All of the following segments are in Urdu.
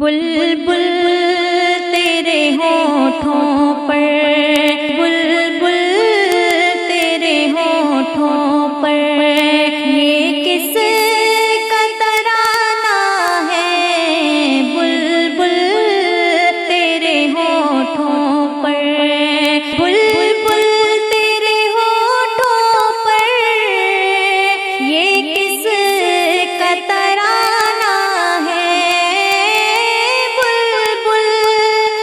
بلبل تیرے ہونٹوں پر، بلبل تیرے ہونٹوں پر، یہ کس کا ترانہ ہے؟ بلبل تیرے ہونٹوں پر، بلبل تیرے ہونٹوں پر، یہ کس کا ترانہ ہے؟ بلبل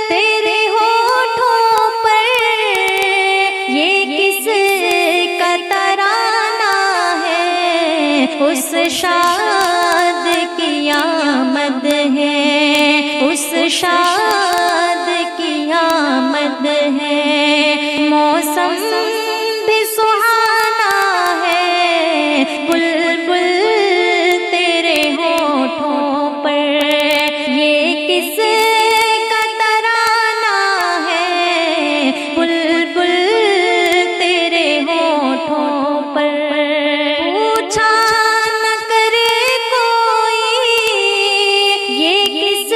تیرے ہونٹوں پر، یہ کس کا ترانہ ہے؟ اس شاد کی آمد ہے، اس شاد کی آمد ہے، موسم بھی سہانا ہے، بلبل تیرے ہونٹوں پر، یہ کس کا ترانہ ہے؟ بلبل تیرے ہونٹوں پر، پوچھا نہ کرے کوئی یہ کس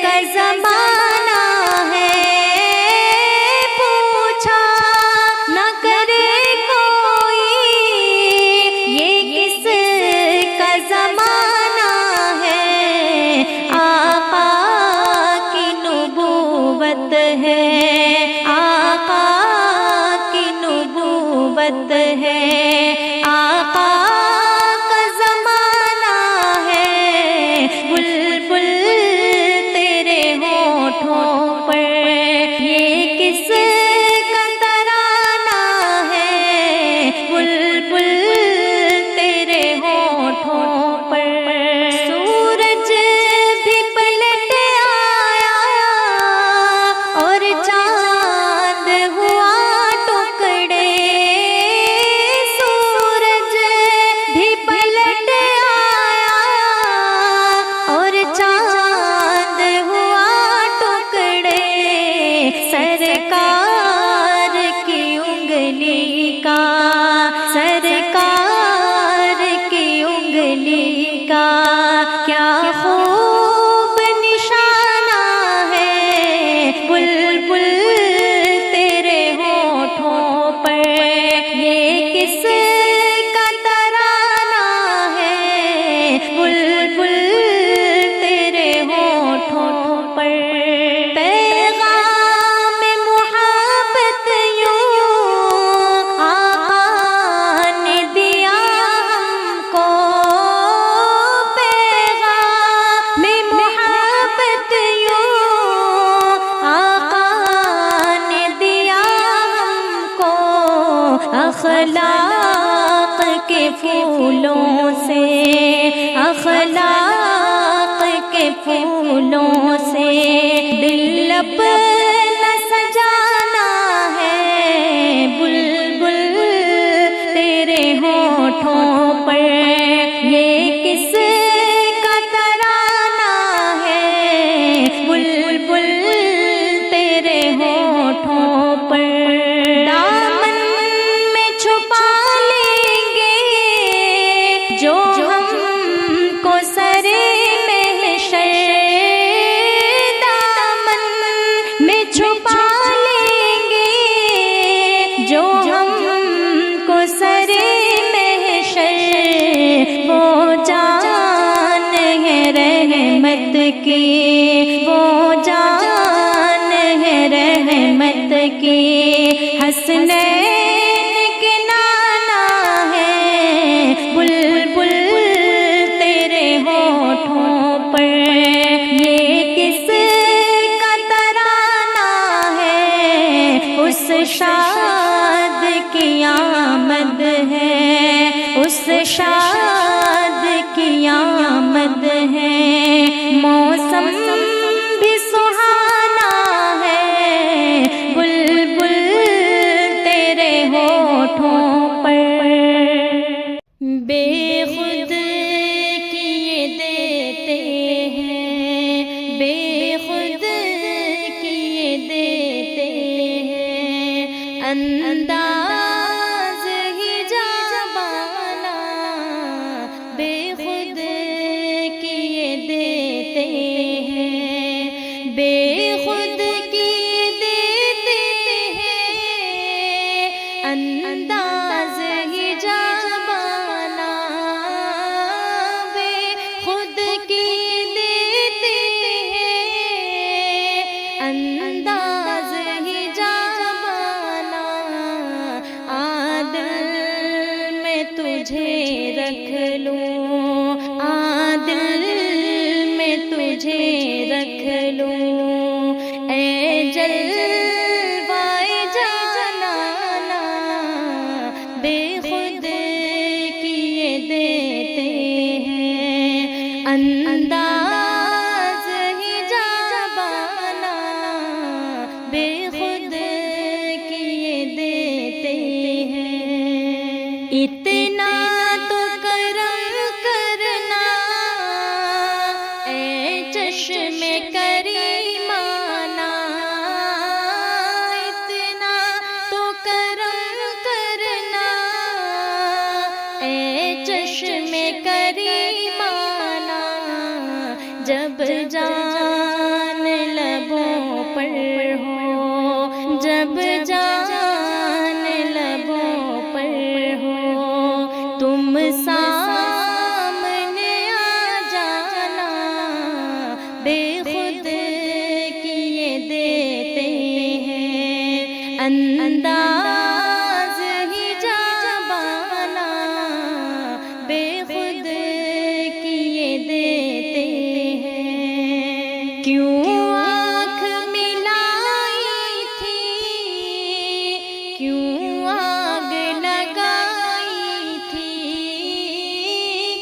کا زمانہ ہے، پوچھا نہ کرے کوئی یہ کس کا زمانہ ہے، آقا کی نبوت ہے، آقا کی نبوت ہے، آقا کا زمانہ ہے، بلبل تیرے ہونٹوں پر، یہ کس کا ترانہ ہے؟ بلبل تیرے ہونٹوں پر، سورج بھی پلٹ آیا اور چاند ہوا ٹکڑے، سورج بھی پلٹ آیا اور چاند ہوا ٹکڑے، سرکار کی انگلی کا، سرکار کی انگلی کا کیا خوب نشانہ ہے، بلبل تیرے ہونٹوں پر، یہ کس کا ترانہ ہے؟ بلبل تیرے ہونٹوں پر، پیغام محبت یوں آقا نے دیا ہم کو، پیغام محبت یوں آقا نے دیا ہم کو، اخلاق کے پھولوں سے، اخلاق کے پھولوں سے دل اپنا سجانا ہے، بلبل تیرے ہونٹوں پر، یہ کس کا ترانہ ہے؟ بلبل تیرے ہونٹوں پر، دامن میں چھپا لیں گے جو ہم کو سرے محشر، دامن میں چھپا لیں گے جو ہم کو سرے محشر، وہ جان ہے رحمت کی، وہ جان ہے رحمت کی، حسنین کے نانا ہے، بلبل تیرے ہونٹوں پر، یہ کس کا ترانہ ہے؟ اس شاد کی آمد ہے، اس شاد کی آمد ہے، موسم بھی سہانا ہے، بلبل تجھے رکھ لوں، اے جلوائے جانانا بے خود کیے دیتے ہیں، انداز ہی جابانا بے خود کیے دیتے ہیں، اتنا تو کرم کرنا اے چشم کریمانہ، اتنا تو کرم کرنا اے چشم کریمانہ، جب جان لبوں پر ہو، جب جان لبوں پر ہو، تم سامنے آ جانا بے خود کیے دیتے ہیں، انداز ہی جابانا بے خود کیے دیتے ہیں، کیوں آنکھ ملائی تھی، کیوں آگ لگائی تھی،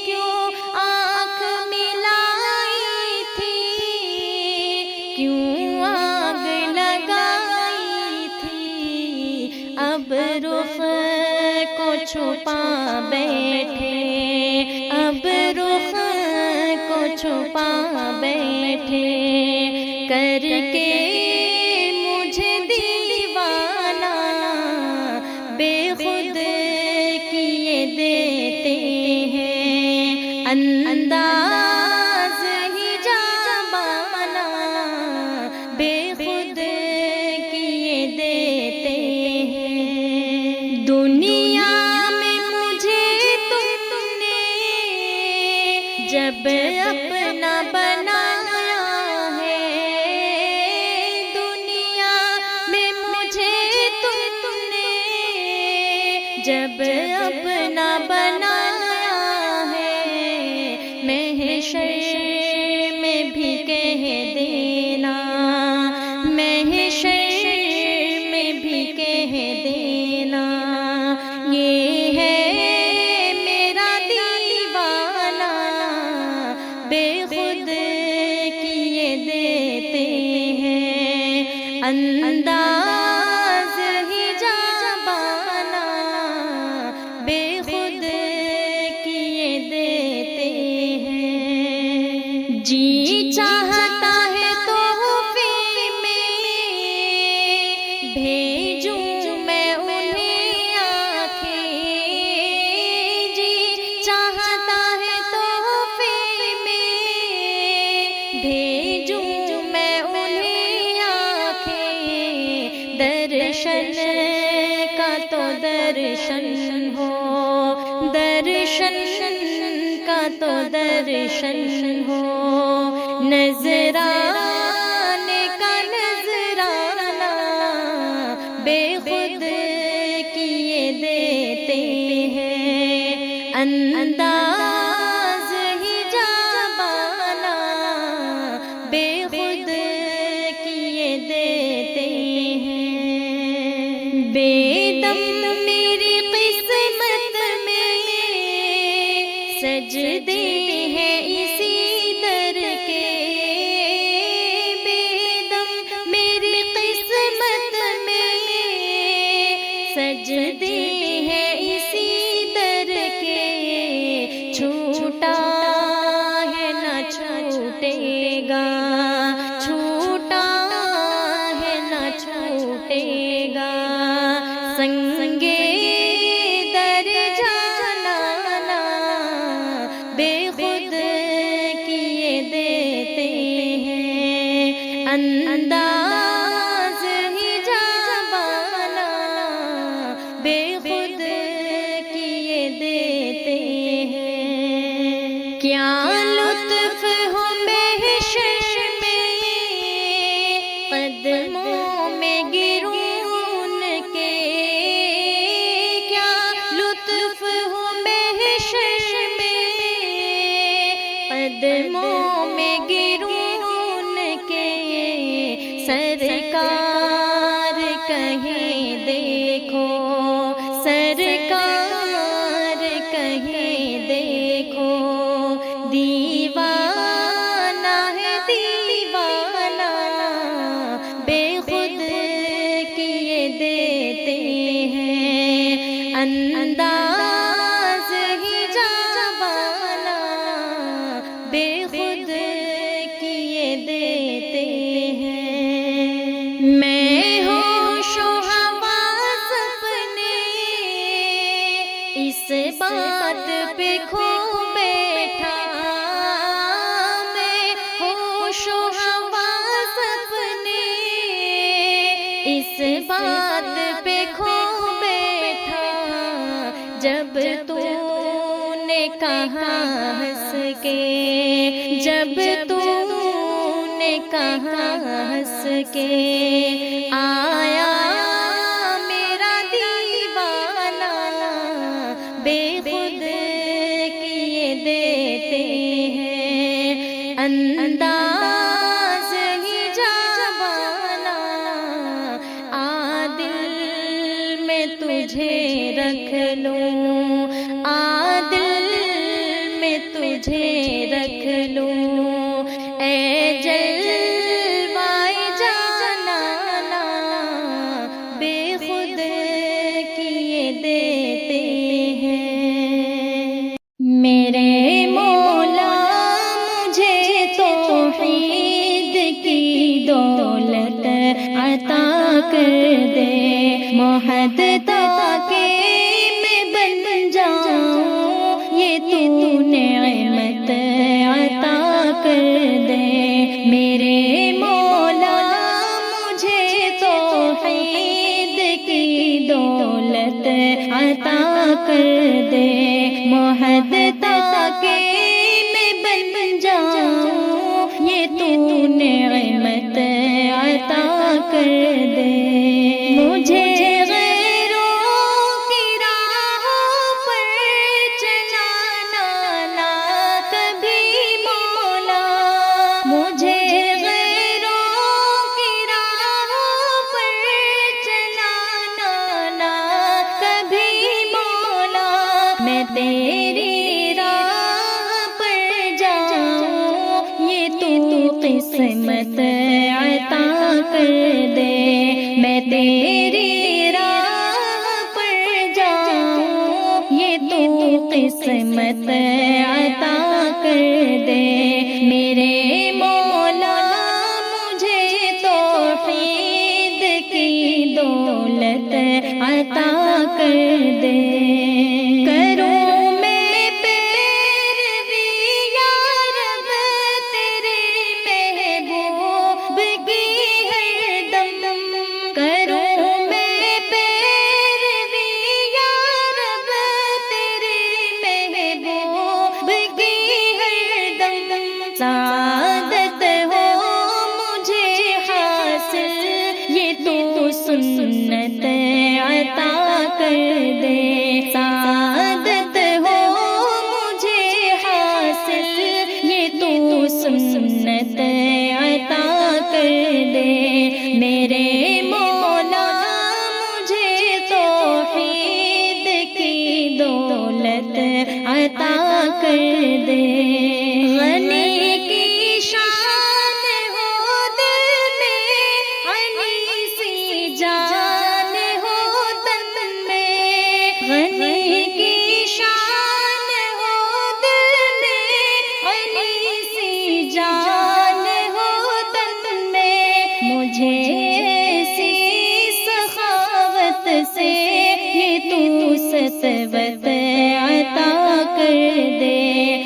کیوں آنکھ ملائی تھی، کیوں آگ لگائی تھی، اب رخ کو چھپا بیٹھے، اب رخ کو چھپا بیٹھے، کر کے مجھے دیوانہ بے خود کیے دیتے ہیں، انداز ہی جابانا بے خود کیے دیتے ہیں، دنیا میں مجھے تم نے جب اپنا بنایا ہے، دنیا میں مجھے تم نے جب اپنا بنایا ہے، محشر میں بھی کہہ دینا، محشر میں بھی کہہ دینا، یہ ہے میرا دیوانہ بے خود کیے دیتے ہیں، انداز ہی جابانا بے خود کیے دیتے ہیں، جی چاہتا ہے تحفے میں بھیجوں میں انہیں آنکھیں، جی چاہتا ہے تحفے میں بھیجوں میں انہیں آنکھیں، درشن کا تو درشن ہو، درشن کا تو درشن ہو، نذرانے کا نذرانہ بے خود کیے دیتے ہیں، انداز ہی جابانا بے خود کیے دیتے ہیں، بے دم میری قسمت میں سجدے ہیں اسی در کے، بے دم میری قسمت میں سجدے ہیں اسی در کے، چھوٹا ہے نہ چھوٹے گا، چھوٹا ہے نہ چھوٹے گا، سنگے در جانا بے خود کیے دیتے ہیں، انداز ہی جابانا بے خود کیے دیتے ہیں، کیا لطف ہو محشر میں قدموں میں گروں ان کے، کیا لطف ہو محشر میں قدموں میں گروں سرکار کہیں دیکھو، سرکار کہیں دیکھو، دیوانہ ہے دیوانہ، بے خود کیے دیتے ہیں انداز ہی جاوانا، بے خود کیے دیتے ہیں۔ میں ہوش و حواس اپنے اس بات پہ کھو بیٹھا، میں ہوش و حواس اپنے اس بات پہ کھو بیٹھا، جب تو نے کہا ہنس کے، جب تو نے کہا ہنس کے، آیا میرا دیوانہ، بے خود کیے دیتے ہیں انداز ہی جاوانا، آ دل میں تجھے رکھ لوں، آ دل میں تجھے رکھ لوں، اے جلوائے جانانا، بے خود کیے دیتے ہیں۔ میرے مولا مجھے توحید کی دولت عطا کر دے، محدث کہ میں بن جاؤں یہ تو نعمت عطا کر دے، میرے مولا مجھے توحید کی دولت عطا کر دے، محدث کہ میں بن جاؤں یہ تو نعمت عطا کر دے، مجھے تیری راہ پر جاؤں یہ تو قسمت عطا کر دے، میں تیری راہ پر جاؤں یہ تو قسمت عطا کر دے، میرے مولا مجھے توحید کی دولت عطا کر دے، سعادت ہو مجھے حاصل یہ تو سنت عطا کر دے، سعادت ہو مجھے حاصل یہ تو سنت عطا کر دے، میرے مولا مجھے توحید کی دولت عطا کر دے، غنی کی شان ہو دل میں، علی سی جان ہو تن میں، غنی کی شان ہو دل میں، علی سی جان ہو تن میں، مجھے ایسی سخاوت سے یہ تو سطوت عطا کر دے،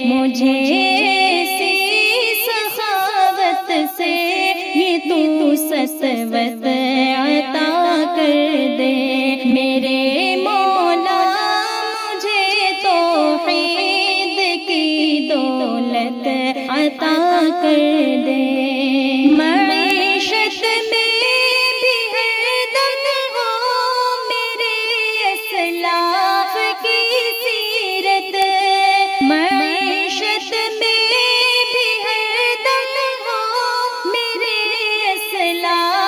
مجھے ایسی سخاوت سے یہ تو سطوت عطا کر دے، میرے مولا مجھے توحید کی دولت عطا کر دے، معیشت میں بھی ہے دم ہو میرے اسلاف کی سیرت، معیشت میں بھی ہے دم ہو میرے اسلاف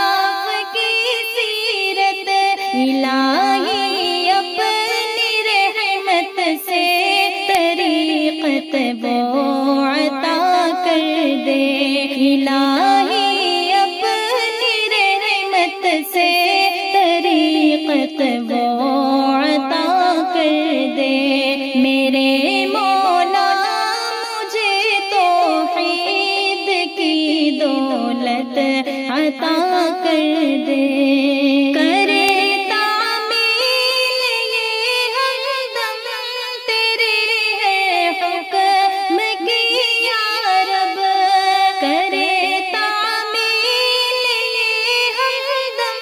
سے طریقت وہ عطا کر دے میرے مولا مجھے توحید کی دولت عطا کر دے کرے تعمیل یہ ہمدم تیرے ہے حکم کی یا رب کرے تعمیل یہ ہمدم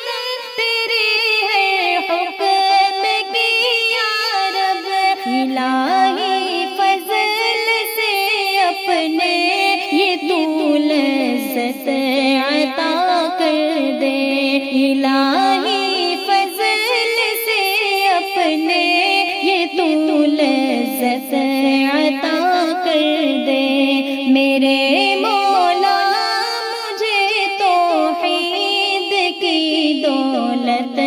تیرے ہے حکم کی یا رب الہی فضل سے اپنے یہ تو لذت عطا کر دے الہی فضل سے اپنے یہ تو لذت عطا کر دے میرے مولا مجھے توحید کی دولت